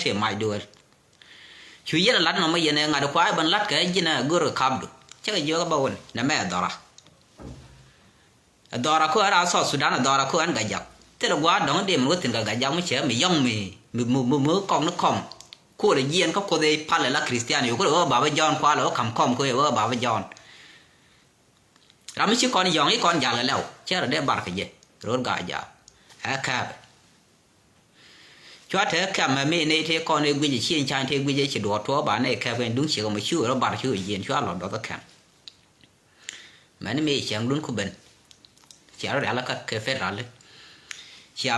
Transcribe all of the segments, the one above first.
thì mày đuổi chú ý là lát nó mới này ngài được quái bên lát cái gì nè guru khab được chắc là vô cái bao nè mẹ đora ko ara so Sudan đora ko ăn gà dọc thế là quá đó đi mình có tiền gà dọc mới chở mình yong mình con nó không cô là giên có cô đây pha lại là Christian yêu có được bà với John qua là cầm com cô yêu bà với John làm chứ con yong ấy con già lại lâu chứ là để bà cái gì rồi gà dọc khab cho thế khab mà mấy này thế con này bây giờ chiên chan thế bây giờ chỉ đuổi thua bà này khab bên đúng chỉ có một chú rồi bà chú giên cho nó đó tất cả mà nó mấy chẳng đúng của bên chỉ ở đây là cái phép ra lên chỉ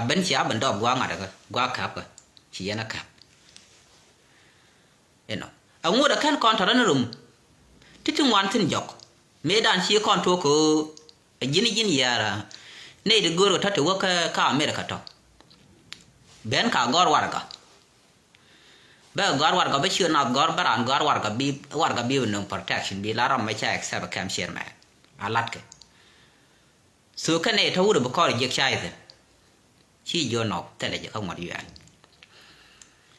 bên đó qua ngã được qua khắp rồi chỉ nó khắp eno ông ngồi đó khăn con thằng nó rùng thế chúng ngoan tin dọc mấy đàn chỉ con thua cô dính ya ra này được gửi thắt được cái mấy cái đó bên cả gor warga bây giờ nó gor baran gor warga bi nó protection bi làm mấy cái accept cam share mà alat cái số cái này thấu được bao nhiêu giấc trái rồi chỉ vô nộp thế là chỉ không một điều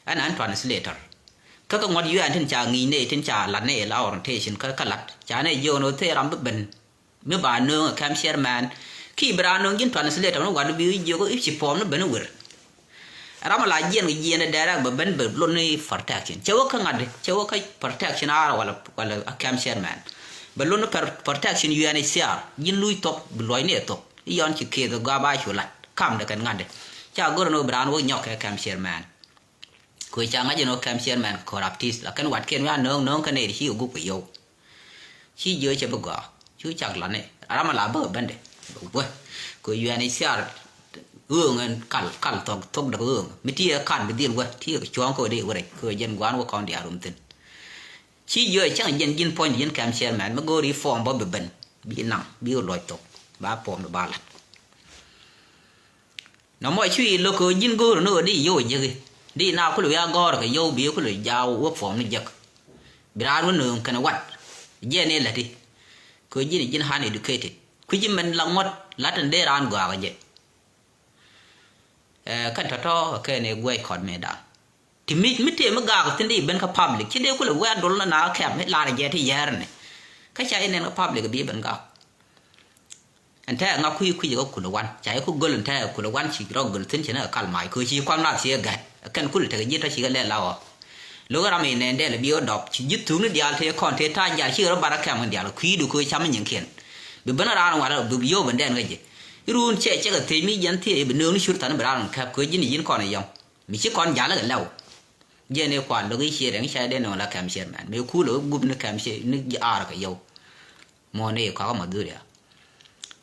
anh translator các con một điều anh chả nghĩ này thiên chả là này là orientation các lát chả này vô nó thế làm bất bình mấy bạn nương cam share man khi bạn nương dân translator nó gọi được vô có ít chỉ form nó bên nó vừa mà lại dân cái dân này ra bên luôn này protection cháu cái ngành cháu cái protection hoặc là cam share man belum no protection UNHCR yin lui top loy ne top yon chi ke do ga ba chu lat kam de kan ngande cha gor no bran wo nyok ke kam chairman ko cha nga no kam chairman corruptis la kan wat ken wa no kan ne chi gu ku yo chi yo che ba chu chak la ne ara ma la ba ban de bo ko UNHCR ương kal tok da ương mi ti kan bi din wa ti ko chong ko de wa ko yen gwan wo kon dia rum tin chỉ giờ chẳng dân point dân cam chairman mà go reform bao bền bị nặng bị lôi tục ba form được ba lần nó mọi chuyện lúc có dân go nó đi vô gì đi nào có lối go rồi cái vô biểu có lối giàu quốc form này giật bị ra nó nương cái nó quật giờ này là đi có dân han educated có dân mình lòng mất lát anh để ra ăn gà cái gì cái thọ cái này quay còn mẹ đã thì mít thì mới gà cái tin bên cái public chứ nếu có là quen đó là nào kẹp hết là gì thì giờ này cái trái này nó public bị bên gà anh thấy ngọc quy có của quan trái có gol anh thấy của quan chỉ rồi gol tin chỉ là cal mai cứ chỉ quan là chỉ gạt cái của cái gì đó chỉ cái lẽ lao lúc đó mình nên để là bio đọc chỉ giúp thứ nó đi al thì còn thế ta giờ chỉ nó bara kẹp mình đi al quy được cái chăm những kiện bị bên ra ngoài là bị bio bên đen cái gì luôn chạy cái thế mi dân thì bên nương nó sút tận bên ra kẹp cái gì này dân còn này dòng mình chỉ còn giá là cái lâu giờ này quan lúc ấy xe đánh xe đến nó là cam xe mà nếu khu lối bùm nó cam xe nó ar cái dầu mò này có mà đưa đấy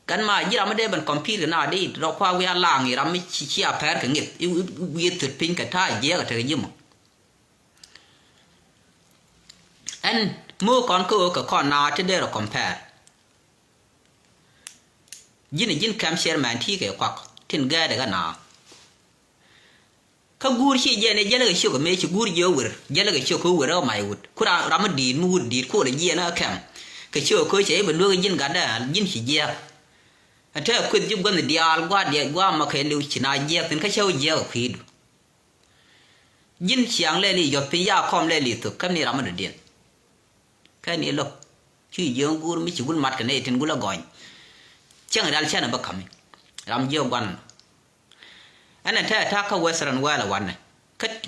cái mà giờ mà để bên computer nào đi rồi qua we lang thì làm chỉ appair cái nghiệp we tự pin cái thay giờ cái gì mà anh mua con cái con nào trên đây là compare giờ này giờ cam xe mà thì cái quạt thiên gai cái nào các guru sih jadi cái show cái mấy chú guru nhiều vừa jadi cái show cứ vừa đâu mày vừa cứ ra ra mà đi mua đi cô là gì nó kèm cái show cứ chế bên nuôi cái dân gắn đó dân chỉ gì anh thấy cứ giúp con đi al qua mà cái lưu chỉ na gì thì cái show gì ở khi dân sáng lên đi giờ bây giờ com lên đi tụi cái này ra mà được điện cái này lo chứ giờ guru mấy chú guru mặt cái này thì guru là gọi chẳng là đang xem là bất cầm làm nhiều quan anh thấy ta có western well làวันnày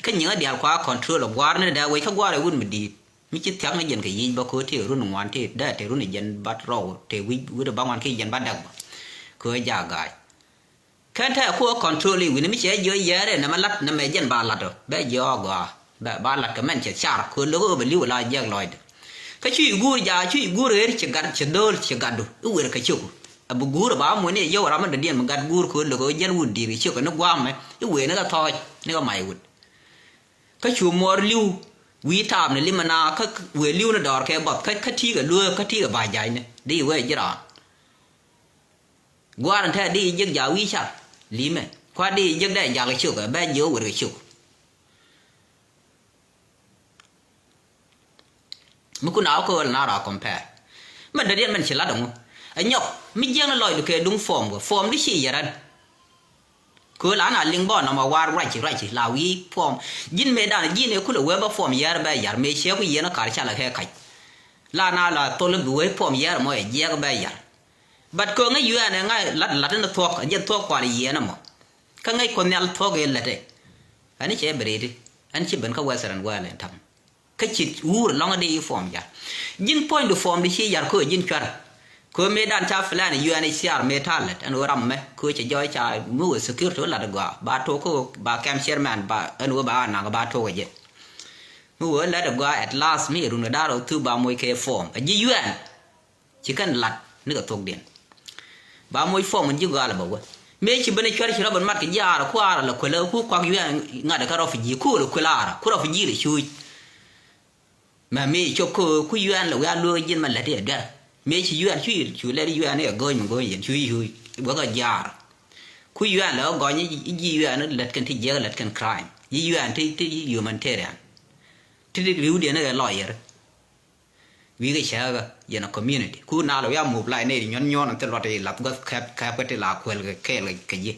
cái những cái điều qua control là qua nên đã vậy các qua là quân mình đi mình chỉ theo cái dân cái gì bao nhiêu thìรุ่นngoan thì đã thìรุ่นdân bắt rau thì quý được bao ngoan khi dân bắt đầu cứ giả gài cái thấy qua control thì mình chỉ dễ dễ đấy nằm lát nằm dân ba lát rồi bé giờ gà ba lát cái mình chỉ chả cứ lúc ở bên liu là giang lòi cái chuyện gu rồi chỉ gạt được uổng cái chuyện abu guru ba mo ne yo rama de ma gad guru ko lo jan wud di ci ko no gwam me we na ga toy ne ga mai wud ka chu mor liu wi tam ne limana ka we liu na dor ke bot ka ti ga lu ka ti ga ba jai ne di we jira gwa ran the di jig ja wi cha li me kwa di jig da ja ga chu ga ba yo we ga chu mu ku na ko na ra compare man de man chỉ la dong anh nhóc mi giang là loại được cái đúng form đi xí vậy cứ lá nào linh bọn nó mà war right chỉ là vi form jin me đàn jin này cứ là web form yar bây giờ me xe cái gì nó cả chả là cái là nào là tôi lên web form yar mà giờ cái bây giờ bật cơ ngay yêu này ngay lát nó thuộc giờ thuộc qua gì nó mà cái ngay con nhà thuộc cái là đấy anh ấy chế bể đi anh chỉ bên cái western qua lên thầm cái chỉ long đi form ya jin point the form đi chỉ yar cứ jin char cứ mấy đàn cha phải là UNHCR mấy thằng lết anh uống mấy cứ chỉ cho cha mua security là được quá ba thô cô ba cam chairman ba anh uống ba nàng ba thô cái gì mua là được quá at last mấy rồi đã rồi thứ ba mươi cái form cái gì UN chỉ cần lật nữa thuộc điện ba mươi form mình chỉ gọi là bao mấy chỉ bên chơi chỉ là bên mặt cái giá là qua là quên là qua UN ngã được cái refugee khu là quên là khu refugee là chui mà mấy cho cô UN là qua luôn jin mà là để đó mấy chỉ UN chui lấy UN này gọi mình gọi chui bữa cái giá khu UN là gọi như UN nó lật cái thì giờ lật cái crime UN thì humanitarian thì điều điện này là lawyer vì cái sao vậy nó community khu nào là ya một lại này nhon nó tự lo thì lập cái cap cái là quên cái gì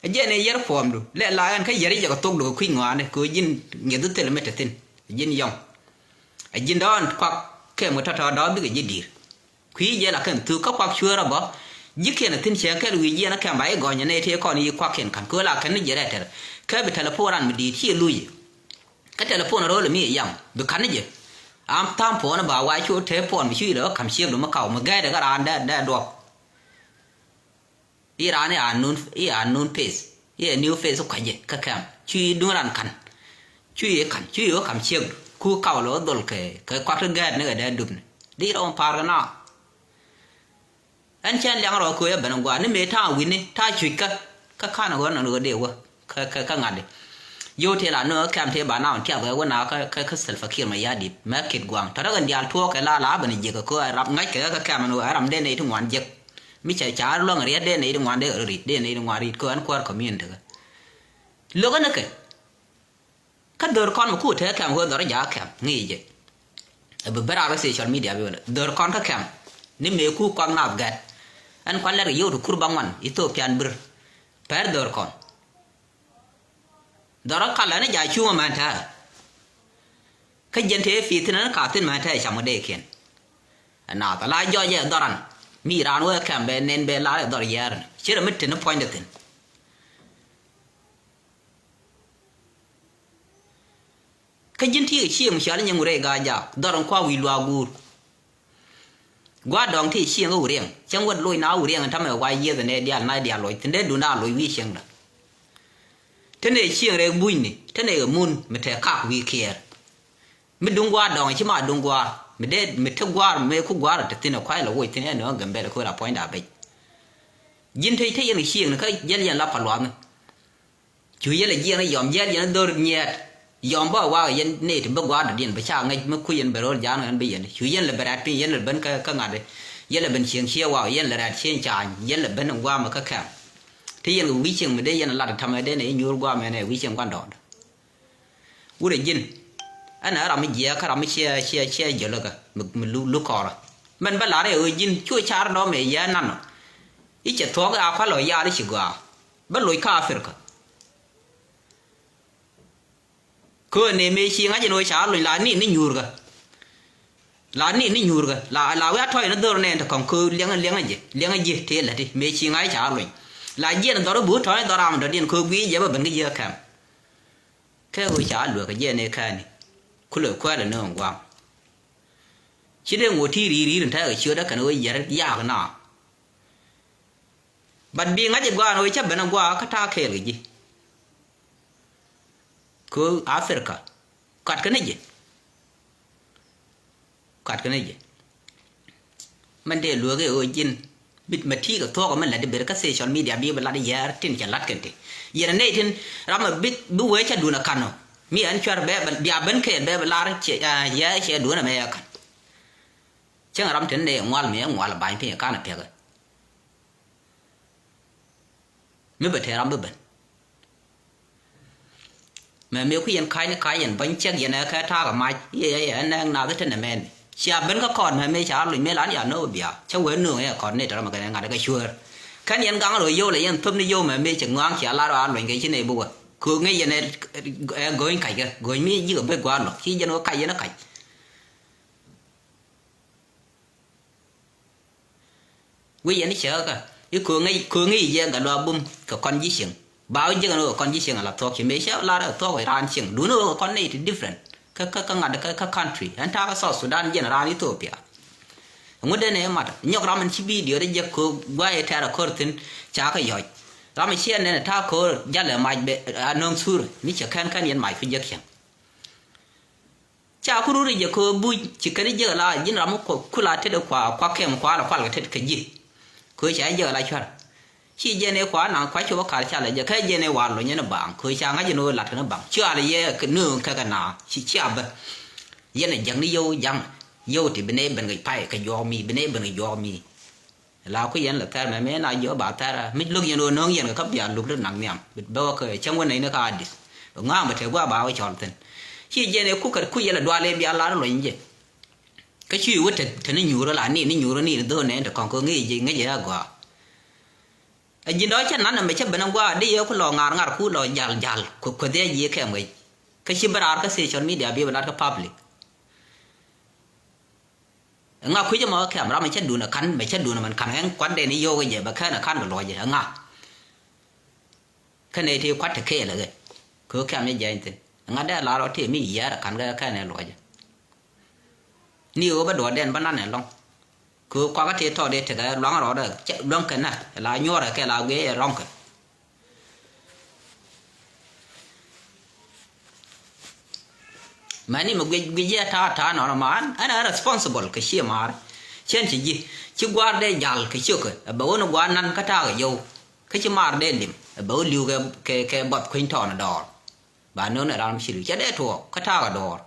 cái này giờ form được lẽ là anh cái giờ cái tốt được khuyên ngoan này cứ jin nghĩa tự tự là mấy tin jin yong jin đó quắc cái một thằng đó biết cái gì đi quý giờ là cái thứ các quắc chưa rồi bỏ dứt khi là tin xem cái người gì nó cái máy gọi như này thì còn đi quắc hiện cần cứ là cái này giờ đây cái bị telephone anh đi thi lui cái telephone đó là mấy yang được cái gì am tham phone nó bảo vài chỗ telephone bị chui đó cầm xiêm đó mà cậu mà gai được cái anh đã đọc Iran này unknown face new face cái gì cái cam chui đúng là cần chui ở cầm xiêm khu cậu đó đôi cái quạt gai nữa đã đụng đi đâu mà phá nó anh chàng lăng rồi coi bên ngoài nên mấy thằng win này thằng chui cái khăn của nó đều cái ngành đấy yo thế là nó cam thế bà nào theo cái nào cái self care mà ya đi market quang thà đó gần dia thua cái la bên gì cái rap ngay cái cam nó ram đen này thằng ngoan giật mi chạy chả luôn rồi đen này thằng ngoan đen rồi đen này thằng ngoan đi coi anh qua comment thôi lúc đó cái đợt con mà cụ thể cam hơn đó là giá cam nghĩ vậy bây giờ ra social media bây giờ đợt con cái cam nếu mấy cụ quang nào gạt anh quan là yo được kurban man Ethiopian bir per đợt con đó là nó giải chung mà ta cái dân thế phi thì nó cả tin mà ta chẳng có đề kiện nào ta lại do vậy đó rằng mi ra nuôi cam bên nên bên lại đó giờ chỉ là mất nó point được cái dân thì chiêm xả những người gà già đó là qua vi loa gur qua đòn thì chiêm cái riêng chẳng có lối nào riêng anh ta mà vay giờ này dia này dia lối thế đủ nào lối vi chiêm đó thế này chiêng này bùi này thế này ở môn mình thấy khác vì kia mình đúng qua đòn chứ mà đúng qua mình thức qua mình khúc qua là tin là khoai là ôi thế này nữa gần đây là khối là point đã bị nhìn thấy thế này chiêng này cái dân dân là phải loạn chủ yếu là chiêng này dòm dân nó đôi nhẹ dòm bao qua dân này thì bước qua được điện phải sao ngay mới khui dân bể rồi giá nó bây giờ chủ yếu là bể đặt pin dân là bên cái ngành đấy dân là bên chiêng chia vào dân là đặt chiêng trà dân là bên hôm qua mà cái khảm thì dân quý trường mình đây dân là tham ở đây này nhiều qua mà này quý trường quan đòn, u để dân anh ở làm gì cái làm chia giờ là mình lu cò rồi mình bắt lại ở dân chui chả đó mày giá năn ít chỉ thoáng cái áo khoác lội da đi chỉ qua bắt lội cà phê cả cứ này mấy chiếng ấy nói chả lội lại ní nhur cả là ní nhur cả là cái thôi nó đỡ này thì còn cứ liếng gì thế là đi mấy chiếng ấy chả lội là gì nó đó bút thôi đó làm đó điên cứ quý giờ bên cái gì cả cái hồi chả lựa cái gì này cái này cứ lựa qua là nó không qua chỉ để ngồi thi đi đừng thấy ở chưa đó cái nó giờ già cái nào bạn biên ngay qua nói chắc bên ông qua cái thà khe cái gì cứ Africa cắt cái này gì mình để lựa cái ở trên bịt mặt thi cái thuốc mình là để biết cái social media bị bắt lại giờ tin chẳng lát cái gì giờ này thì làm mà bịt bữa với cha đùa là cano mi anh cho bé dia bên kia bé lại giờ chơi đùa là mẹ cano chẳng làm thế này ngoài là bài phim cái này phải cái mới bật thế làm bật mà nếu khi anh khai anh bánh chắc vậy này khai thao cả mai anh đang nào cái thân này men chia bên các con mà mấy cháu lười mấy lán nhà nó bịa cháu quên nương ấy còn này đó mà cái này ngài cái chua kan yan gang ro yo le yan thum ni yo mà me chang ngang chia la ra lwen cái chi ne bu ku nge yan e going kai ga go mi yi go be gwa lo chi yan no kai yan kai wi yan che ka yu ku nge ye ga lo bum ka kon ji sing bao giờ nó con gì xem là thuộc chỉ mấy sao là đó thuộc về ran xem đúng nó con này thì different các ngành các country anh ta có South Sudan giờ ran Ethiopia ngồi đây này mà nhóc ra mình chỉ video đấy giờ cô quay theo là cô tin chả cái gì ra mình xem này ta cô giờ là mai nông sur mình chỉ kan yên mai phải giờ xem chả cô rồi giờ cô bui chỉ cái giờ là giờ ra một cô là thế được qua kem qua là cái thế cái gì cô chả giờ lại cho khi giờ này quá nặng quá chua cả chả là giờ cái giờ này hoàn rồi nhá nó bằng khơi sang cái giờ nó lật nó bằng chưa là giờ cái nương cái nào chỉ chả bơ giờ này chẳng đi vô thì bên đây bên người phải cái giò mì bên đây bên người giò mì là cái giờ là ta mà mấy nào gió bảo ta là mấy lúc giờ nó giờ nó cấp giờ lúc nó nặng nhầm bao cái trong cái này nó cả đi ngang mà thấy qua bảo cái chọn tên khi giờ này cứ giờ là đoan lên bia lá nó rồi như cái chuyện của thì nó nhủ đó là nị nó nhủ đó nị nó đơn này còn có nghĩ gì ra quả anh nói chắc nắn là mấy chắc bên ông qua đi có lò ngà khu lò gial có thế gì cái gì bảo cái social media bị bảo cái public ngà khu cho mà cái mà mấy chắc đủ là khăn mấy chắc đủ là mình khăn anh quán đây này vô cái gì mà cái là khăn của lò gì ngà cái này thì quát thực kệ là cái cứ cái này vậy thì ngà đây là nó thì mi gì là khăn cái này lò gì nhiều bắt đồ đen bắt năn này long cứ qua cái thế thôi để thì cái loáng đó được loáng cái này là nhua là cái là cái rong cái mà này một cái gì ta nó mà anh là responsible cái gì mà trên chỉ gì chứ qua đây gial cái chuyện cái bảo nó qua năn cái ta cái dâu cái chứ mà đây điểm bảo lưu cái bọt khuyên thọ nó đỏ và nó là làm xử lý chết đấy thôi cái ta cái đỏ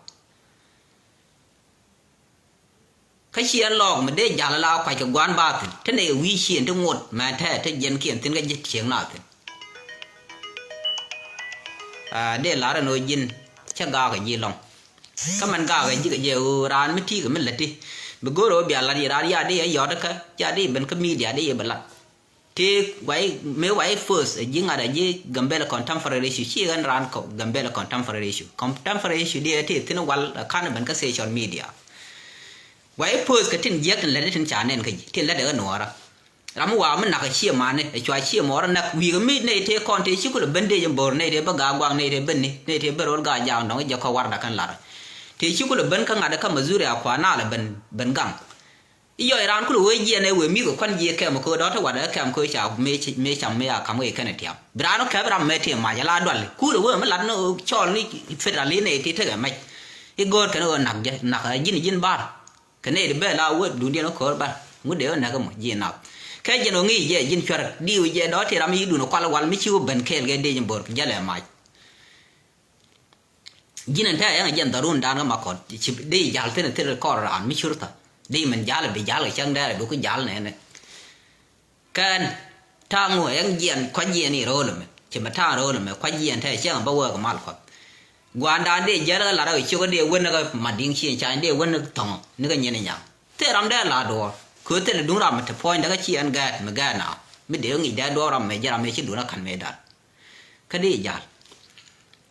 cái chuyện log mà để giả lao phải cái quan ba thì thế này uy hiển trong một mà thế dân kiện tin cái chuyện nào thì để lá là nội dân chắc gà cái gì lòng các mình gà cái gì cái gì ran mới thi cái mình lật đi bây giờ rồi bây là đi ra đi ở giọt cái ra đi bên cái media đi ở bên lật thì vậy mấy vậy first những người đấy Gambella contemporary issue chỉ gần ran Gambella contemporary issue đi thì nó qual khăn bên cái social media vậy first cái tin giết là tin trả nên cái tin là đỡ nọ ra làm quá mình nạp cái chia mà này cho chia mà ra nạp vì cái mít này thì còn thì chỉ có là bên đây trong bờ này thì bắt gà quang này thì bên này thì bắt rồi gà giang nó giờ khâu ra kan là thì chỉ có là bên cái ngã đó cái mà dư ra khóa nào là bên găng giờ Iran cũng với gì này với mi của con gì cái mà cô đó thôi đó cái mà cô chào mấy chồng mấy à cầm cái này thiam bữa nó cái bữa mấy thiam mà giờ la đoan cú rồi mới lăn nó cho nó phết ra lý này thì thế cái mày cái god cái nó nặng cái gì ba cái này thì bây giờ vợ đủ điện nó khó ba muốn để nó cái một gì nào cái gì nó nghĩ gì gì chuyện điều gì đó thì làm gì đủ nó qua là qua mới chịu bên kêu cái đi trong bờ cái là mai gì nên thế anh dân darun đang nó mà còn chỉ đi giải thế này thế là có ra mới chịu thôi đi mình giải là bị giải là chân đây là đủ cái giải này cái thang ngồi anh diện khoái diện này rồi mà chỉ mà thang rồi mà khoái diện thế chứ không bao giờ có mal không quan đàn để giờ là rồi chưa có điều quên cái mà điên chi chạy điều quên cái thằng nó cái như này nhỉ thế làm đây là đồ cứ thế là đúng là một point đó cái chi anh gạt mà gạt nào mới điều nghĩ đã đồ làm mấy giờ làm mấy chứ đúng là khăn mấy đàn cái gì giờ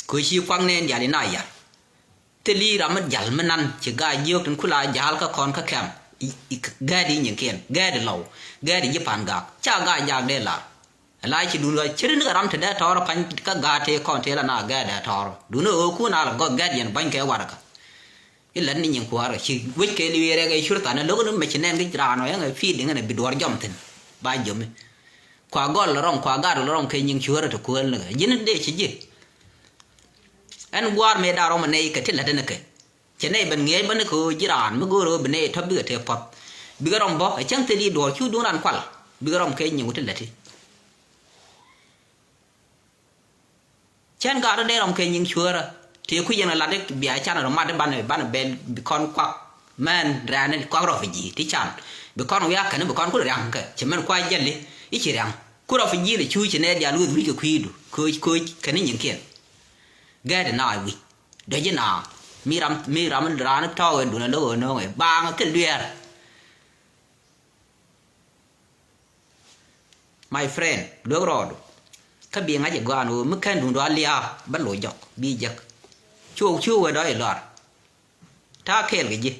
cứ chi quăng nên giờ đến này giờ thế li làm mất giờ mất ăn chỉ gạt nhiều đến cứ là giờ cái con cái kem gạt đi những kiện gạt đi lâu gạt đi giúp ăn gạt cha gạt giờ đây là lại chỉ đúng rồi chứ đừng có làm thế đấy thor pan cái gạt thì con thế là na gạt đấy thor đúng rồi cứ nào là gạt yên bánh cái quả đó cái lần này những quả rồi chỉ với cái liều cái sữa tán nó lúc nó mới chỉ nên cái trà nó cái phi đến cái này bị đuổi giom thìn bao giờ mới quả gọt là rong quả gạt là rong cái những sữa rồi thì quên rồi dính để chỉ gì anh qua mấy đào rong mà này cái thiết là thế này cái chỉ này bên nghe bên cái chỉ đàn mới go rồi bên này thấp được thì phật bị cái rong bó cái chẳng thể đi đuổi chú đúng ăn quал bị cái rong cái những cái là thế chén gà đó đây làm cái những chua rồi thì khi dân là đấy bị ai chán là nó đến ban bên bị con quạ men ra nên quạ rồi phải gì thì chán bị con nó cái nó bị con cũng rằng cái chỉ mình quay dân đi ít chỉ rằng cũng rồi phải gì để chui chỉ nên dia lui cái khuy đủ khui cái này những kiện gai để nói vì đấy chứ nào mi ram ra nó to rồi đủ là đâu nó phải ba cái luyện my friend lo ro ka bi nga je gwa no mu kan dun do alia ba lo jok bi jek chu we do e lor ta kel ge ji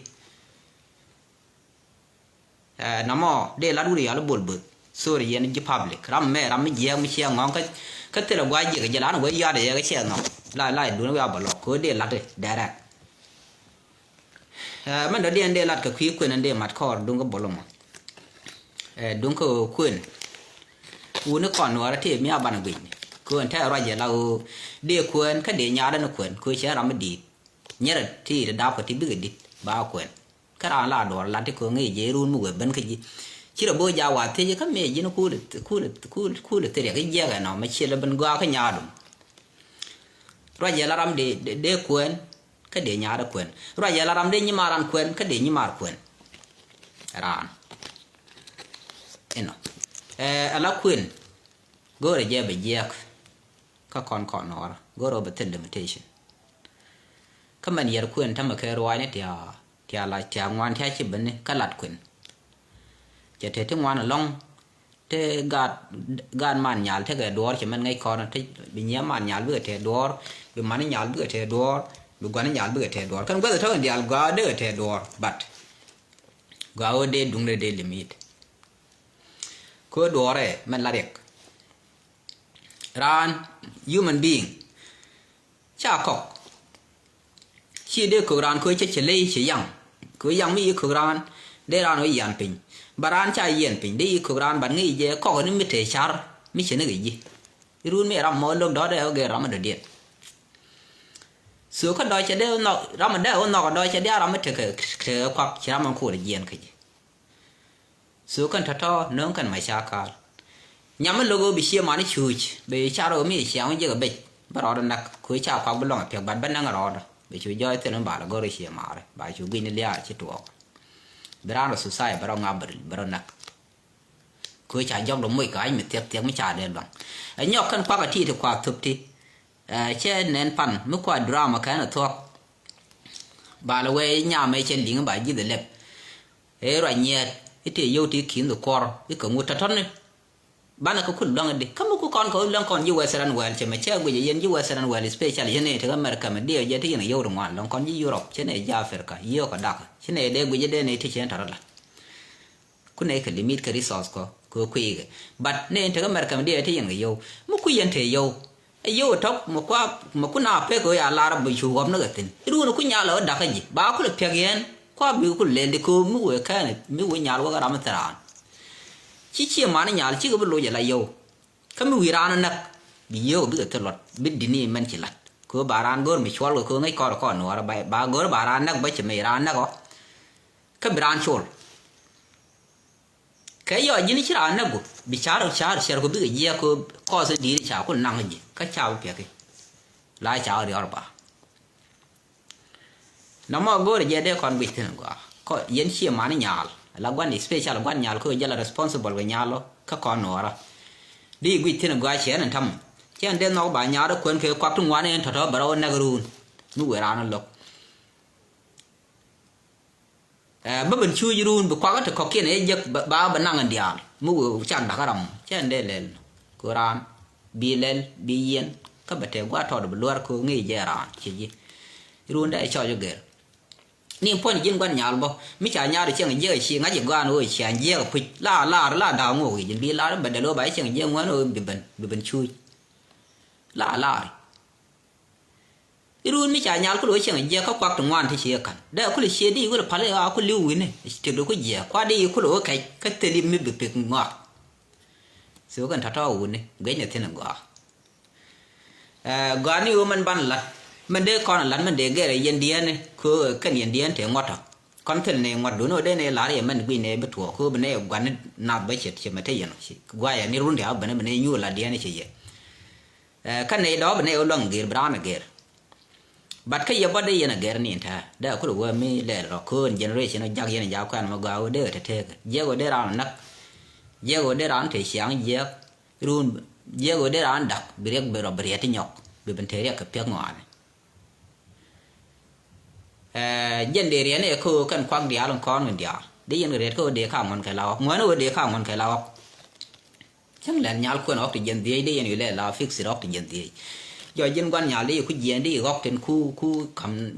namo de la du ya lo bol bu sorry yen ji public ram me ram je mi che ngong ka te lo gwa je ge la no we ya de ge che ngong la du no ya ba lo ko de la de directมันเดียนเดลัดกับคุยคุยนั่นเดียมัดคอดุงก็บอลงดุงก็คุยอูนึกก่อนว่าที่มีอาบันบินคุยแท้อะไรอย่างเราเดียคุยก็เดียญาดันคุยเชื่อเราไม่ดีเนี่ยที่ดาวกับที่บิ๊กดิบ้าคุยก็ร้านลาดอลันที่คุยงี้เยรุ่นมือเป็นคือจีชิระโบยาวที่จะก็มีจีนคุยเตะก็เยอะกันเนาะไม่เชื่อแล้วเป็นกว่าก็ญาดุอะไรอย่างเราเดียคุยก็เดียญาดันคุยอะไรอย่างเราเดียญิมารันคุยก็เดียญิมาคุยร้านเนาะalla queen go re je be je ka kon nor go ro betel limitation kaman yer queen tama ke ro ne tia la tia ngwan tia chi ben ka lat queen je te ngwan long te gad man nyal te ga dor che man ngai kon te bi nya man nyal bu te dor bi man nyal bu te dor bi gwan nyal bu te dor kan go to ndial ga de te dor but ga o de dung de limit ko dore man la rek ran human being cha kok chi de ko ran ko che le che yang ko yang mi ko ran de ran o yan pin baran cha yen pin de ko ran ban ngi je ko ni mi te char mi che ne gi run mi ram mo lok do de o ge ram de de su ko do che de no ram de o no do che de ram te ke kwak cha man ko de yen ke số con thắt to nướng cần máy xa cả nhắm cái logo bị xia mà nó chui bị cha rồi mi xia không giờ bị bắt đầu nặc cuối cha khoác bên lòng phải bán bên năng rồi bị chui rơi thì nó bảo là gọi xia mà rồi bà chui bên lia chết tuột bây giờ nó sụt sai bắt đầu ngáp bắt đầu nặc cuối cha giống đúng mấy cái mình tiếp mới trả đến bằng ấy nhóc con khoác cái thi thì khoác thụp thì trên nền pan mới khoác drama cái nó thuộc bà là quê nhà mấy trên lính bà gì để lẹp ấy rồi nhiệt itu yo ti kin do kor i ko ngota ton ne bana ko kul long de kam ko kon long kon yu western world che ma che go yen yu western world special yene te america me de je ti ne yo ron long kon yi europe che ne ja africa yo ko dak che ne de go je de ne ti chen tarala ku ne ka limit ka resource ko ge but ne te america me de ti yen yo mu ku yen te yo yo top mo ku na pe ko ya la ra bu chu gom na ga tin ru no ku nya lo dak ji ba ku le pe gen qua biểu của lên đi cô mới quay cái này mới quay nhà luôn cái làm thế nào chỉ chia mà nó nhà chỉ có biết lối lại yêu cái mới quay ra nó nè bị yêu biết cái luật biết đi nè mình chỉ lặt cô bà ran gỡ mình xóa rồi cô ngay coi nó là bà gỡ bà ran nè bây giờ mày ran nè có cái bà ran xóa cái giờ như chỉ ran nè cô bị chả cô biết cái gì cô coi sẽ đi chả cô năng gì cái chả biết cái lại chả đi ở bà nó mà gọi là để con biết thế nào có yên chia mà nó nhal là quan special quan nhal có giờ là responsible với nhal lo các con nó đi biết thế nào gọi chuyện anh thầm chứ anh đến nó bà nhal đó quên cái quạt trong quán này thật bảo ông nagrun nu quay ra nó lộc bữa bên chui run bữa quạt cái kia này giật ba bên năng anh đial mu chẳng đã cái rầm chứ anh đến lên Quran bi lên bi yên các bạn thấy quá thôi được luar cô nghĩ giờ ra chỉ gì run đấy cho ghêนี่พ่นยินกันหยาลบ่มิจฉาหยาเชียงเยอะเชียงอาจจะกันโอ้ยเชียงเยอะพิล่าดาวงูยินบีล่าบัดเดลใบเชียงเยอะงวนโอ้ยบิบันช่วยล่าอีรุ่นมิจฉาหยาก็รู้เชียงเยอะเขาควักถึงวันที่เชียกันเดี๋ยวคุณเชียดีคุณพันเลยเอาคุณลิ้ววินเนี่ยจะดูคุณเยอะคว้าดีคุณรู้ว่าใครก็เตลิมไม่บิดงอสู้กันท้าวุ่นเนี่ยเกยเนี่ยเท่านั้นกว่านี่มันบันลัดมันเด็กคนหลังมันเด็กเกย์ยันเดียนเนี่ยคือกันยันเดียนถึงวัดคนที่เนี่ยวัดดูโน่ได้เนี่ยหลายอย่างมันกุยเนี่ยไปถั่วคือมันเนี่ยวันนี้นับไปเฉยเฉยไม่ได้ยันสิกว่าอย่างนี้รุ่นเดียวมันเนี่ยยูหลายเดียนนี่เฉยกันเนี่ยดอกมันเนี่ยเอาลงเกย์บรานเกย์บัดแค่ยังไม่ได้ยันเกย์นี่ท่าเดี๋ยวคุณรู้ว่าไม่เล่หรอกคือเจเนอเรชันยักษ์ยันยาวกันมาเอาเด้อเท่ๆเยอะกว่าได้ร้านนักเยอะกว่าได้ร้านที่เสียงเยอะรุ่นเยอะกว่าได้ร้านดักเบรียกเบรอบเรียที่หยอกเบเป็นเทียกับเพียงงอนยันเดียเนี่ยคือกันควักเดียลงคอนเหมือนเดียวได้ยันเดียก็เดียข้ามมันแค่เราเหมือนว่าเดียข้ามมันแค่เรา chẳng lẽ nhà quên học thì dân đi đây như là fix học thì dân đi giờ dân quan nhà đi khu dân đi học trên khu cầm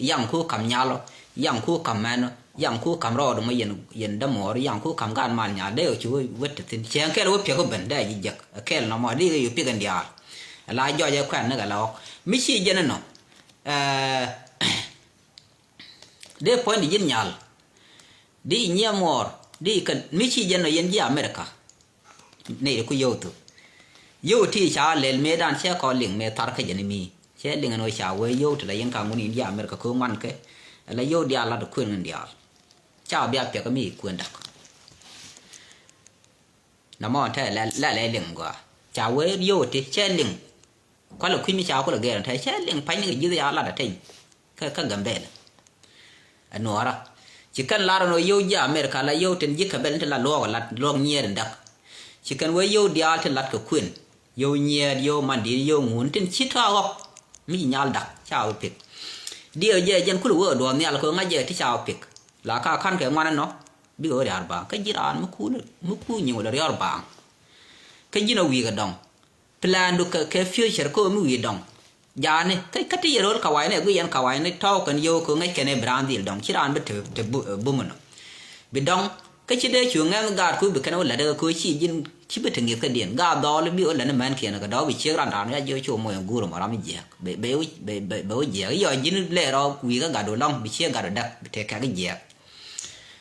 yang khu cầm nhà lo yang khu cầm man yang khu cầm rồi mà dân đâm mỏ yang khu cầm gan mal nhà đây chú vứt thì chẳng cái lúc phải có bệnh đây gì giặc cái nó mà đi cái cái gì là giờ quen nữa là mấy chi dân nó để point đi dân nhà đi nhiều mỏ đi cái mấy chi dân nó dân đi America này cũng yêu thì cha lên mấy đàn xe có liền mấy thar cái gì mi xe liền nó cha với yêu thì là những cái muốn đi America không ăn cái là yêu đi là được quyền đi cha bây giờ cái mi quyền đặc nó mà thế là liền qua cha với yêu thì xe liền có là khuyên mi cha có là ghê thế xe liền phải những cái gì là được thế cái gần bể anh nói ra chỉ cần là nó yêu đi America là yêu trên dưới cái bên là lo nhiều đặc chỉ cần với yêu đi thì là cái quyền yêu nhiều yêu mà đi yêu muốn trên chít thao mi nhal đặc chào pik đi ở giờ dân cứ ở đồ này là có ngay giờ thì chào pik là cả khăn cái ngoan nó bị ở đây ba cái gì đó nó cú nhiều là ở ba cái gì nó vi cái đồng plan được cái future có mu vi đồng giờ này cái gì rồi kawai này cái kawai này thao cần yêu có ngay cái này brand deal đồng chỉ là ăn bớt thì bùm nó bị đồng cái chuyện đấy chuyện ngang gạt cứ bị cái nào là được cứ chỉ dân chỉ biết thằng cái điện gạt đó là biết là nó mang kia là cái đó bị chết ran ran ra vô chỗ mồi gù rồi mà làm gì béo gì cái giờ dân lẽ đó quý cái gạt đồ long bị chết gạt đồ đặc bị cái gì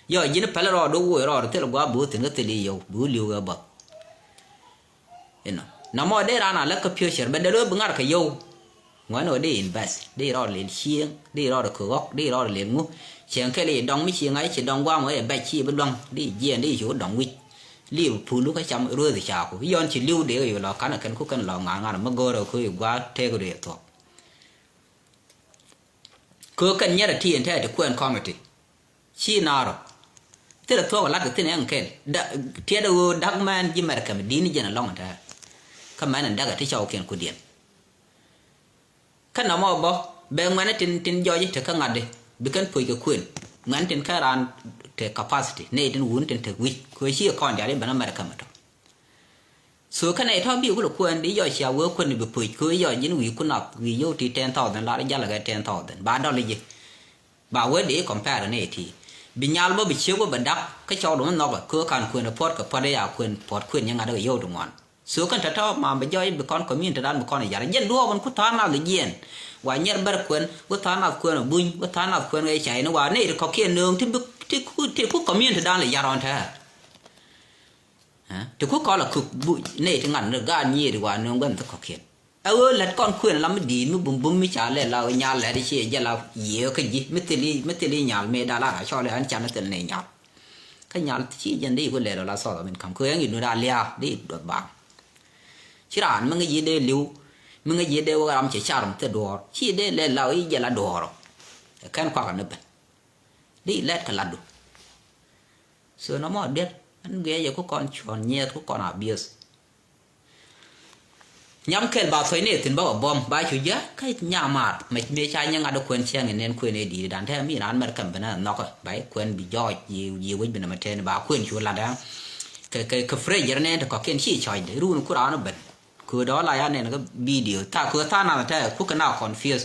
giờ dân phải là rồi thế là quá bữa thì nó tự liều bữa liều cái bậc nó mà đây ra là cái future bên đó bưng cái dâu ngoài nó đi invest đi rồi liền chiang đi rồi cửa góc đi rồi liền ngu chẳng cái này đóng mấy chiang ấy chỉ đóng qua mới bài chi bên đông đi diện đi chỗ đóng quýt liều phụ lúc cái chăm rơi thì chào của yon chỉ liều để rồi là cái này khúc cái là ngang mà go rồi cứ qua theo cái đấy thôi cứ cần nhớ là thiên thế để quen committee chi nào rồi thế là thôi là cái thế này anh khen thế đâu đắc man gì mà cái mình đi như là long thế cái máy này đắc cái cháu khen của điện cái nào mà bỏ bên ngoài nó tin do gì thì cái ngặt đi bị cái phơi cái quyền ngắn tin cái ran the capacity này tin vốn tin thực vị cứ chỉ còn để bên America mà thôi số cái này thôi ví dụ là quyền đi do xia vừa quyền bị phơi cứ do những vị quân nào vì yêu thì 10,000 là ra là cái 10,000 ba đó là gì bảo với để compare này thì bị nhau mà bị chiếu của bên đắp cái cháu đó nó là cứ cần quyền là port cái port đấy à quyền những người đó yêu đúng không số cái thật mà bây giờ bị con community đó một con này giả dân đua con cứ thoáng nào là gì và nhớ bớt quyền cứ thoáng nào quyền là bùn cứ thoáng nào quyền cái chạy nó vào này có kia nương thì cứ community đó là giả rồi thế thì cứ coi là cực bụi này thì ngắn được gan nhiều thì vào nương gần tất có kia là con quyền lắm đi nó bùm mới trả lại là nhà lại đi chơi giờ là nhiều cái gì mấy tê li nhà mẹ đã là cho lại anh chàng nó tên này nhà cái nhà chỉ dân đi có lẽ là sao mình cầm khơi người nó đã lia đi đột bảng chỉ là anh mấy cái gì đây liu mấy cái gì đây làm chỉ chả làm thế đồ chỉ đây là lao ý giờ là đồ rồi cái quan cái nữa đi lết cái là đồ sửa nó mà biết anh nghe giờ có con chọn nhẹ có con à biết nhắm khen bà thấy này thì bảo bom bà chủ giá cái nhà mà mấy trai nhưng ada quyền xem nên quyền này đi đàn thế mi ăn mà cầm bên nó có bảy quyền bị do gì với bên mà trên bà quyền chủ là đó cái free giờ này có kiện chỉ chọi để luôn cũng nó bẩn cứ đó là anh này nó video ta cứ ta nào thế cứ cái nào confuse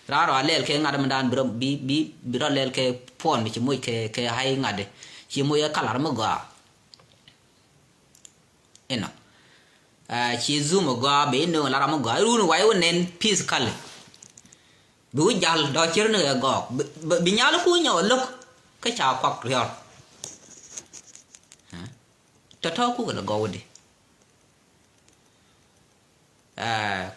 ra rồi lên cái ngada mình đàn bị ra lên cái phone mình chỉ mua cái hay ngada chỉ mua cái color mà gà eno chỉ zoom gà bé nữa là mà gà luôn vậy nên physical bữa giờ đó chứ nữa gà bị nhá nó cúi nhỏ lúc cái chào quạt rồi cho thâu cũng là gà đi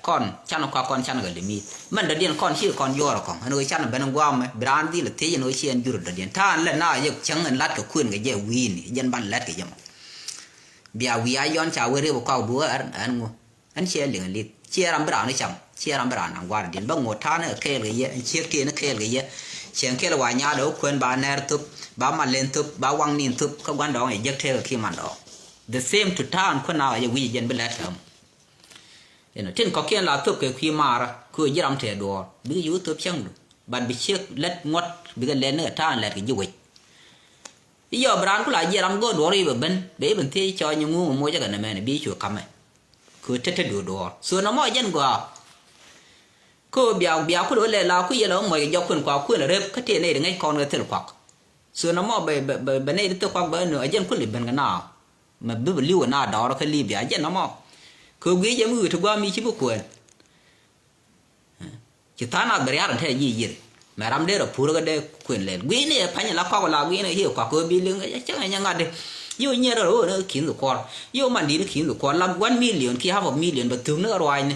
con chăn nó con chăn cái limit mình đã điền con chỉ con vô rồi con nó chăn bên ngoài mà brand đi là thế nó chỉ ăn dưa rồi điền than lên na giờ chẳng ngần lát cái khuyên cái giờ win dân ban lát cái gì mà bia ai yon chào với riêng qua bữa anh chia liền liền chia làm bữa nó chậm chia làm bữa nào qua điền bằng một tháng nữa kêu cái gì chia kia nó kêu cái gì chuyện kia là vài nhà đâu khuyên bà nè tụp bà mà lên tụp bà quăng nín tụp các quan đó này giấc theo khi mà đó the same to town khuyên nào giờ quý dân bên lát không trên có kia là tụp cái khi mà ra cứ gì làm thế đồ ví dụ tụp chẳng bạn bị chiếc lết ngót bị cái lên nữa ta là cái gì vậy yo bran kula je ram go do ri ben be ben ti cho nyu ngu mo ja ga me bi chu kam ku te do so no mo jen go ko bia ku do le la ku ye lo mo yo kun kwa ku le rep ka te ne ngai kon ga tel kwa so no mo be ne te kwa ba no jen ku li ben ga na mà bữa liu na đó nó cái li bia jen no mo ko gi je mu tu gwa mi chi bu ku chỉ ta na bere yaran te yi mà ram de ro pur ga de kuin le gwi ne pa nya la kwa la gwi ne hi kwa ko bi lưng ga cha nya nga de yo nya ro no kin ko yo man di kin ko lam 1 million ki half a million ba tung no roi ne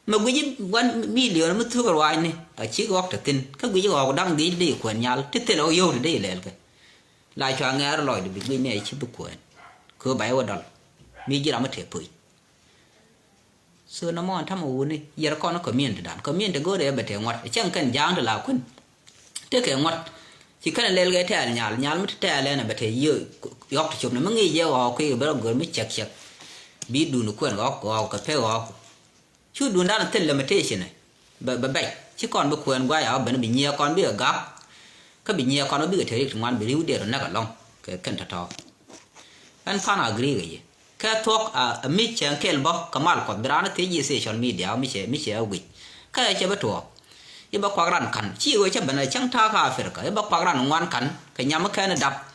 mà gwi 1 million mà thu roi ne a chi gok ta tin ka gwi go dang di de ko nya te te lo yo de le ka la cha nga ro loi de bi gwi ne chi bu ko bai wa dal mi ji ram te pui so nó mòn thăm u ni giờ con nó comment go để bete ngoặt chẳng cần giang de la kun te ke ngoặt chỉ cần lên cái thẻ nhal mất thẻ lên là bete yêu yok chụp nó mới nghe vào cái bữa gọi mới check bi du nó quen góc cái phe góc chú du đã là tên limitation này bảy chứ còn bữa quen qua ở bên bị nhiều con biết ở gap cái bị nhiều con nó biết thế thì ngoan bị lưu để nó cả long cái cần thật to anh phan agree cái gì cái thuốc mít chẳng kêu bóc kamal còn bữa thế gì social media mi sẽ ugly cái chơi bắt thuốc cái bóc quạt ran cắn chỉ với chấp bên này chẳng tha cà phê cái bóc quạt ran ngoan cắn cái nhắm cái nó đập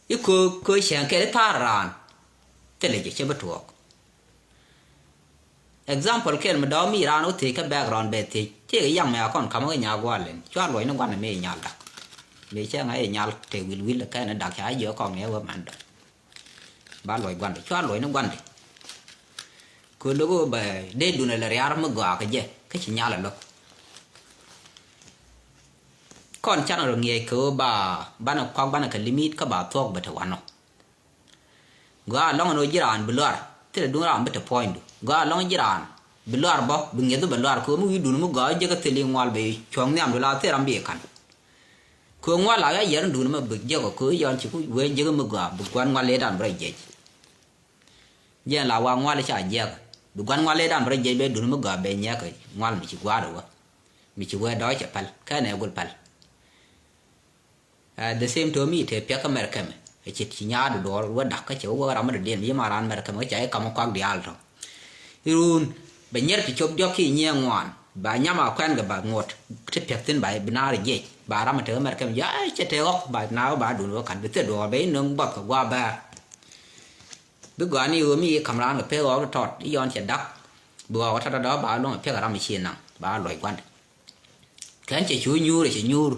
cái cô chẳng kêu tha ran thế là chơi bắt thuốc example kêu mà đó mi ran thì cái background bề thì cái yang mẹ con cầm cái nhà qua lên cho lối nó quan là mẹ nhà đặc để chơi ngay nhà thì will là cái nó đặc trái giữa con nghe qua màn đó ba lối quan để cho lối nó quan đi cứ lúc bề để đủ này là riar mà gõ cái gì cái chỉ nhà là lúc con chăn rồi nghe cứ ba nó quăng ba nó cái limit các bà thuốc bật hoàn nó gõ long nó jiran blur thế là đúng là bật point gõ long jiran blur bọc bưng nhớ blur cứ mu đủ nó gõ giờ cái tiền ngoal bị chong nhảm rồi là thế làm bị cắn cứ ngoal lại cái giờ nó đủ nó bực giờ có cứ giờ chỉ có với giờ cái gõ bực quan ngoal lên đàn vậy vậy giờ là qua ngoal chả giờ bực quan ngoal lên đàn vậy vậy bây đủ nó gõ bên nhá cái ngoal mình chỉ qua rồi mình chỉ qua đó chả pal cái này gol pal the same to me thì phía cái America mà chỉ nhà được đó rồi đặt cái chỗ qua làm được điện với mà làm America mới chạy cầm quang đi al rồi luôn bây giờ thì chụp được khi nhẹ ngoan bà nhà mà quen cái bà ngọt cái việc tin bài bên nào vậy bà làm ở America giá chết thế góc bà nào bà đủ nó cần biết đồ bé nâng bật qua bà bước qua này mi cầm làm cái phía đó thọt đi on sẽ đắc bữa đó đó bà luôn phía cái làm machine nè bà loại quan cái chỉ chui nhu rồi chỉ nhu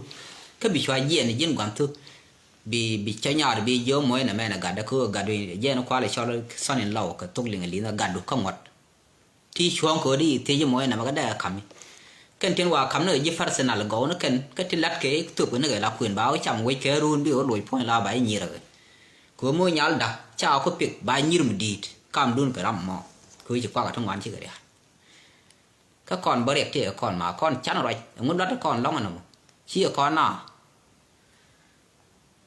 cái bị xoay diện này diễn quan thức bị chơi nhau bị gió mới là mẹ là gạt đã cứ gạt đi diễn nó qua lại cho son lên lầu cái tục liền lý nó gạt được không ngọt thì chuông cửa đi thì gió mới là mà cái đây cầm cái tiền qua cầm nữa giết phát sinh là gỗ nó cái tiền lát cái tục của nó gọi là quyền báo chậm quay cái run bị ở lối point là bảy nhỉ rồi của mỗi nhà đặt chào có việc bảy nhỉ mà đi cầm đun cái rắm mò cứ chỉ qua cái thông quan chỉ cái các con bơi đẹp thì còn mà con chán rồi muốn bắt con long nào chỉ con nào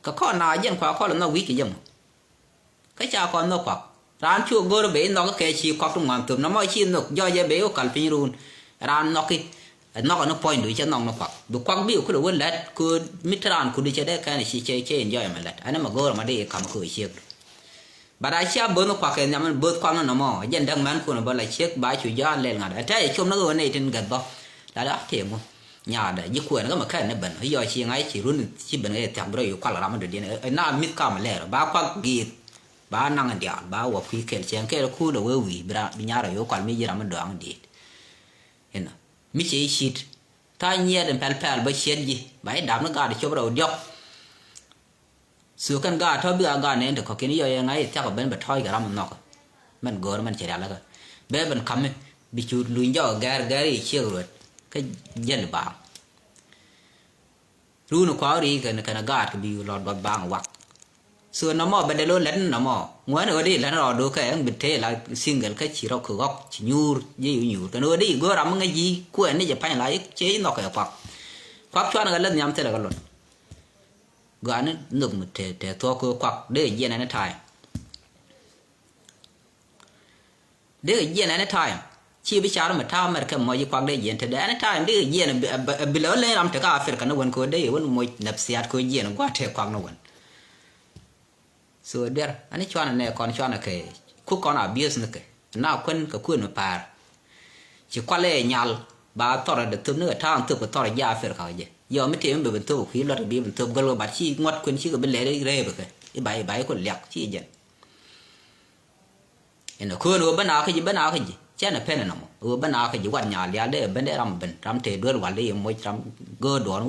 cái con nào dân khóa con là nó quý cái gì cái cha con nó quạt ran chua gơ nó bé nó cái chỉ quạt trong ngàn tụm nó mới chi nó do giờ bé có pin run ran nó cái nó point đuổi chân nó quạt được quạt biểu cứ được lết cứ mít ran cứ đi chơi đấy cái này chỉ chơi enjoy mà lết anh mà gơ mà đi cầm cứ chiếc bà đại chia bớt nó quạt cái nhà mình bớt quạt nó mò dân đang mang của nó bớt lại chiếc bãi chủ gia lên ngài đấy chung nó ở này trên gần bao đã đó thiệt không nhà để giúp quyền nó mà cái này bẩn bây giờ chỉ ngay chỉ luôn chỉ bẩn cái thằng rồi qua là làm được điện ấy na mít cam lẻ rồi ba quăng ghi ba năng ăn điện ba hoặc phi kẹt chén cái khu đầu ấy vì bị nhà rồi qua mấy giờ làm được ăn điện hiện mít chỉ xịt thay nhẹ đến pel bởi xịt gì bảy đám nó gà để cho đầu dọc sửa căn gà thôi bây giờ gà này được có cái này ngay chắc là bên bật thôi cái làm nó mình gỡ mình chỉ là cái bé bên cắm bị chuột lùi cho gà chia rồi cái dân bang ru nó quá đi cái gạt cái bị lọt vào bang hoặc xưa nó mò bên đây luôn lẫn nó mò ngoài nữa đi lẫn rồi đôi cái anh bịt thế là single cái chỉ rau khử góc chỉ nhur nhiều cái nữa đi gỡ làm cái gì quên đi chụp ảnh lại chế nó cái quạt cho nó cái lần nhắm thế là cái luôn gã nó nực một thể thua cơ quạt để cái này nó thay để cái gì này nó thay chỉ biết sao mà thao mà cái mọi gì quan đây gì thế đấy anh đi gì là bị lỡ lên làm thế cả phải cái nó quên coi đây quên mọi nạp xe coi gì nó quá thế quan nó quên so der ani chwana ne kon chwana ke ku kon abuse ne ke na kun ka kun par chỉ qua lệ nhal ba tọrọ được tụm nữa thang tụm tọrọ ya phải cái gì giờ mới tìm được tụm khí luật bị tụm galo bát chi ngót quân chi cái bên lề đấy rê bực cái bài còn lẹt chi vậy nó khơi nó bên nào cái gì chứ nó phê nó mà bên nào cái gì quan nhà liền đấy bên đấy làm thể đưa vào đây mới làm gỡ đồ nó